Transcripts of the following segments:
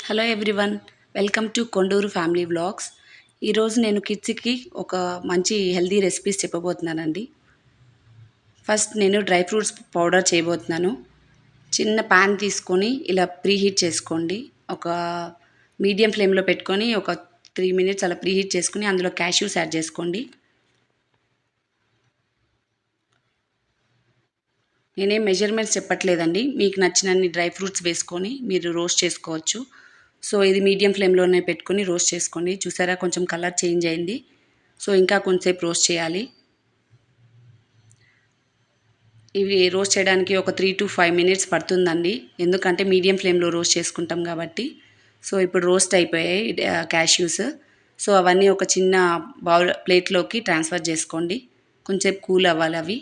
Hello everyone, welcome to Konduru family vlogs. ఈరోజు నేను కిడ్స్కి ఒక మంచి హెల్దీ రెసిపీస్ చెప్పబోతున్నానండి. ఫస్ట్ నేను డ్రై ఫ్రూట్స్ పౌడర్ చేయబోతున్నాను. చిన్న ప్యాన్ తీసుకొని ఇలా ప్రీహీట్ చేసుకోండి. ఒక మీడియం ఫ్లేమ్లో పెట్టుకొని ఒక 3 minutes అలా ప్రీహీట్ చేసుకుని అందులో క్యాష్యూస్ యాడ్ చేసుకోండి. నేనేం మెజర్మెంట్స్ చెప్పట్లేదండి, మీకు నచ్చినన్ని డ్రై ఫ్రూట్స్ వేసుకొని మీరు రోస్ట్ చేసుకోవచ్చు. సో ఇది మీడియం ఫ్లేమ్లోనే పెట్టుకొని రోస్ట్ చేసుకోండి. చూసారా, కొంచెం కలర్ చేంజ్ అయింది. సో ఇంకా కొంచెంసేపు రోస్ట్ చేయాలి. ఇవి రోస్ట్ చేయడానికి ఒక 3 to 5 minutes పడుతుందండి, ఎందుకంటే మీడియం ఫ్లేమ్లో రోస్ట్ చేసుకుంటాం కాబట్టి. సో ఇప్పుడు రోస్ట్ అయిపోయాయి క్యాష్యూస్. సో అవన్నీ ఒక చిన్న బౌల్ ప్లేట్లోకి ట్రాన్స్ఫర్ చేసుకోండి. కొంచెంసేపు కూల్ అవ్వాలి అవి.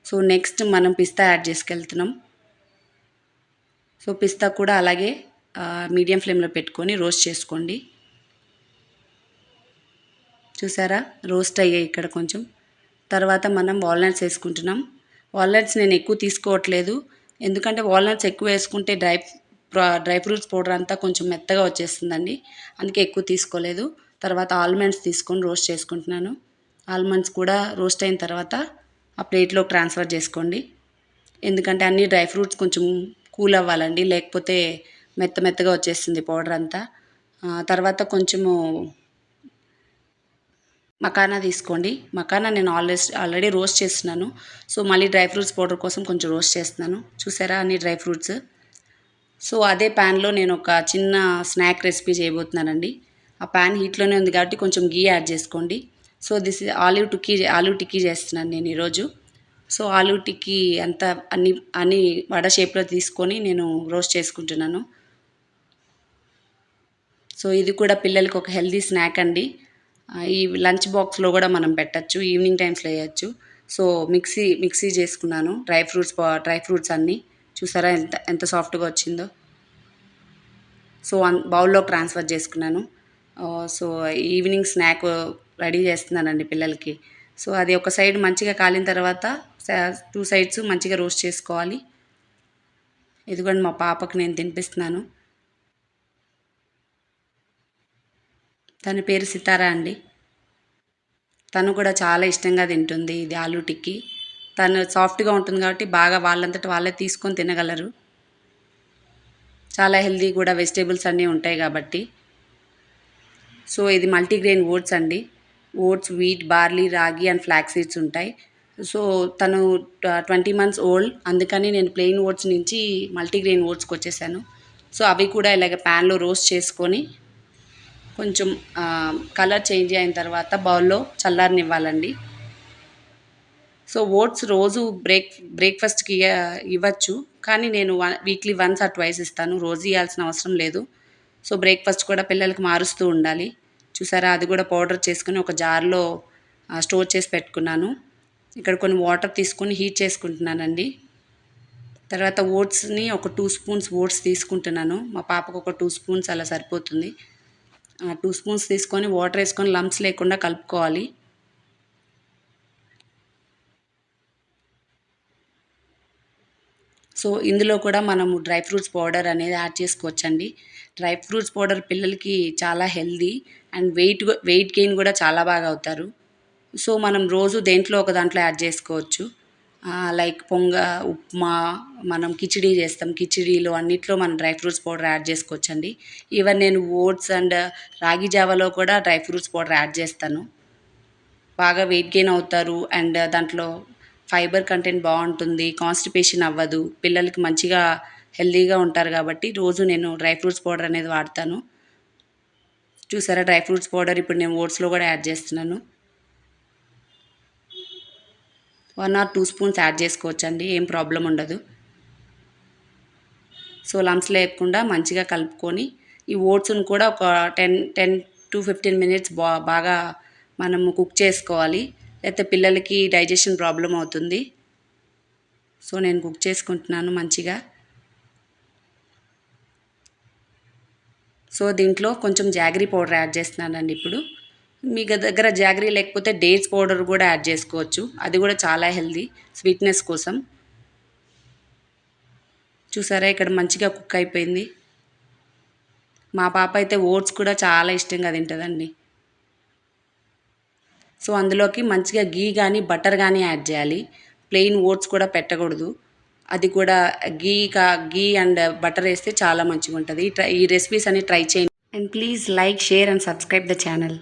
సో నెక్స్ట్ మనం పిస్తా యాడ్ చేసుకెళ్తున్నాం. సో పిస్తా కూడా అలాగే మీడియం ఫ్లేమ్లో పెట్టుకొని రోస్ట్ చేసుకోండి. చూసారా, రోస్ట్ అయ్యాయి ఇక్కడ కొంచెం. తర్వాత మనం వాల్నట్స్ వేసుకుంటున్నాం. వాల్నట్స్ నేను ఎక్కువ తీసుకోవట్లేదు, ఎందుకంటే వాల్నట్స్ ఎక్కువ వేసుకుంటే డ్రై ఫ్రూట్స్ పౌడర్ అంతా కొంచెం మెత్తగా వచ్చేస్తుందండి, అందుకే ఎక్కువ తీసుకోలేదు. తర్వాత ఆల్మండ్స్ తీసుకొని రోస్ట్ చేసుకుంటున్నాను. ఆల్మండ్స్ కూడా రోస్ట్ అయిన తర్వాత ఆ ప్లేట్లోకి ట్రాన్స్ఫర్ చేసుకోండి, ఎందుకంటే అన్ని డ్రై ఫ్రూట్స్ కొంచెం కూల్ అవ్వాలండి, లేకపోతే మెత్తగా వచ్చేస్తుంది పౌడర్ అంతా. తర్వాత కొంచెము మకానా తీసుకోండి. మకానా నేను ఆల్రెడీ రోస్ట్ చేస్తున్నాను. సో మళ్ళీ డ్రై ఫ్రూట్స్ పౌడర్ కోసం కొంచెం రోస్ట్ చేస్తున్నాను. చూసారా అన్ని డ్రై ఫ్రూట్స్. సో అదే ప్యాన్లో నేను ఒక చిన్న స్నాక్ రెసిపీ చేయబోతున్నానండి. ఆ ప్యాన్ హీట్లోనే ఉంది కాబట్టి కొంచెం గీ యాడ్ చేసుకోండి. So this is aloo tikki చేస్తున్నాను నేను ఈరోజు. సో ఆలూ టిక్కీ అంతా అన్ని వడ షేప్లో తీసుకొని నేను రోస్ట్ చేసుకుంటున్నాను. సో ఇది కూడా పిల్లలకి ఒక హెల్దీ స్నాక్ అండి. ఈ లంచ్ బాక్స్లో కూడా మనం పెట్టచ్చు, ఈవినింగ్ టైమ్స్లో వేయచ్చు. సో మిక్సీ చేసుకున్నాను డ్రై ఫ్రూట్స్ అన్నీ. చూసారా ఎంత ఎంత సాఫ్ట్గా వచ్చిందో. సో బౌల్లోకి ట్రాన్స్ఫర్ చేసుకున్నాను. సో ఈవినింగ్ స్నాక్ రెడీ చేస్తున్నానండి పిల్లలకి. సో అది ఒక సైడ్ మంచిగా కాలిన తర్వాత 2 sides మంచిగా రోస్ట్ చేసుకోవాలి. ఇదిగోండి మా పాపకు నేను తినిపిస్తున్నాను. తన పేరు సితారా అండి. తను కూడా చాలా ఇష్టంగా తింటుంది ఇది ఆలూ టిక్కీ. తను సాఫ్ట్గా ఉంటుంది కాబట్టి బాగా వాళ్ళంతట వాళ్ళే తీసుకొని తినగలరు. చాలా హెల్దీ కూడా, వెజిటేబుల్స్ అన్నీ ఉంటాయి కాబట్టి. సో ఇది మల్టీగ్రెయిన్ ఓట్స్ అండి. ఓట్స్, వీట్, బార్లీ, రాగి అండ్ ఫ్లాక్స్ సీడ్స్ ఉంటాయి. సో తను 20 months ఓల్డ్, అందుకని నేను ప్లెయిన్ ఓట్స్ నుంచి మల్టీగ్రెయిన్ ఓట్స్కి వచ్చేసాను. సో అవి కూడా ఇలాగ ప్యాన్లో రోస్ట్ చేసుకొని కొంచెం కలర్ చేంజ్ అయిన తర్వాత బౌల్లో చల్లారనివ్వాలండి. సో ఓట్స్ రోజు బ్రేక్ఫాస్ట్కి ఇవ్వచ్చు, కానీ నేను వీక్లీ వన్స్ ఆర్ ట్వైస్ ఇస్తాను, రోజు ఇవ్వాల్సిన అవసరం లేదు. సో బ్రేక్ఫాస్ట్ కూడా పిల్లలకి మారుస్తూ ఉండాలి. చూసారా, అది కూడా పౌడర్ చేసుకుని ఒక జార్లో స్టోర్ చేసి పెట్టుకున్నాను. ఇక్కడ కొన్ని వాటర్ తీసుకొని హీట్ చేసుకుంటున్నానండి. తర్వాత ఓట్స్ని ఒక 2 spoons ఓట్స్ తీసుకుంటున్నాను. మా పాపకు ఒక 2 spoons అలా సరిపోతుంది. 2 spoons తీసుకొని వాటర్ వేసుకొని లంప్స్ లేకుండా కలుపుకోవాలి. సో ఇందులో కూడా మనము డ్రై ఫ్రూట్స్ పౌడర్ అనేది యాడ్ చేసుకోవచ్చండి. డ్రై ఫ్రూట్స్ పౌడర్ పిల్లలకి చాలా హెల్దీ అండ్ వెయిట్ గెయిన్ కూడా చాలా బాగా అవుతారు. సో మనం రోజు దేంట్లో ఒక దాంట్లో యాడ్ చేసుకోవచ్చు. లైక్ ఉప్మా, మనం కిచిడీ చేస్తాం, కిచిడీలో అన్నిట్లో మనం డ్రై ఫ్రూట్స్ పౌడర్ యాడ్ చేసుకోవచ్చండి. ఈవెన్ నేను ఓట్స్ అండ్ రాగి జావాలో కూడా డ్రై ఫ్రూట్స్ పౌడర్ యాడ్ చేస్తాను. బాగా వెయిట్ గెయిన్ అవుతారు అండ్ దాంట్లో ఫైబర్ కంటెంట్ బాగుంటుంది, కాన్స్టిపేషన్ అవ్వదు, పిల్లలకి మంచిగా హెల్దీగా ఉంటారు కాబట్టి రోజు నేను డ్రై ఫ్రూట్స్ పౌడర్ అనేది వాడతాను. చూసారా, డ్రై ఫ్రూట్స్ పౌడర్ ఇప్పుడు నేను ఓట్స్లో కూడా యాడ్ చేస్తున్నాను. 1 or 2 spoons యాడ్ చేసుకోవచ్చండి, ఏం ప్రాబ్లం ఉండదు. సో లంప్స్ లేకుండా మంచిగా కలుపుకొని ఈ ఓట్స్ను కూడా ఒక 10 to 15 minutes బాగా మనము కుక్ చేసుకోవాలి, లేకపోతే పిల్లలకి డైజెషన్ ప్రాబ్లం అవుతుంది. సో నేను కుక్ చేసుకుంటున్నాను మంచిగా. సో దీంట్లో కొంచెం జాగరీ పౌడర్ యాడ్ చేస్తున్నానండి ఇప్పుడు. మీ దగ్గర జాగరీ లేకపోతే డేట్స్ పౌడర్ కూడా యాడ్ చేసుకోవచ్చు, అది కూడా చాలా హెల్దీ స్వీట్నెస్ కోసం. చూసారా, ఇక్కడ మంచిగా కుక్ అయిపోయింది. మా పాప అయితే ఓట్స్ కూడా చాలా ఇష్టంగా తింటుందండి. సో అందులోకి మంచిగా గీ కానీ బటర్ కానీ యాడ్ చేయాలి. ప్లెయిన్ ఓట్స్ కూడా పెట్టకూడదు. అది కూడా గీ అండ్ బటర్ వేస్తే చాలా మంచిగా ఉంటుంది. ఈ రెసిపీస్ అన్ని ట్రై చేయండి. And please like, share and subscribe the channel.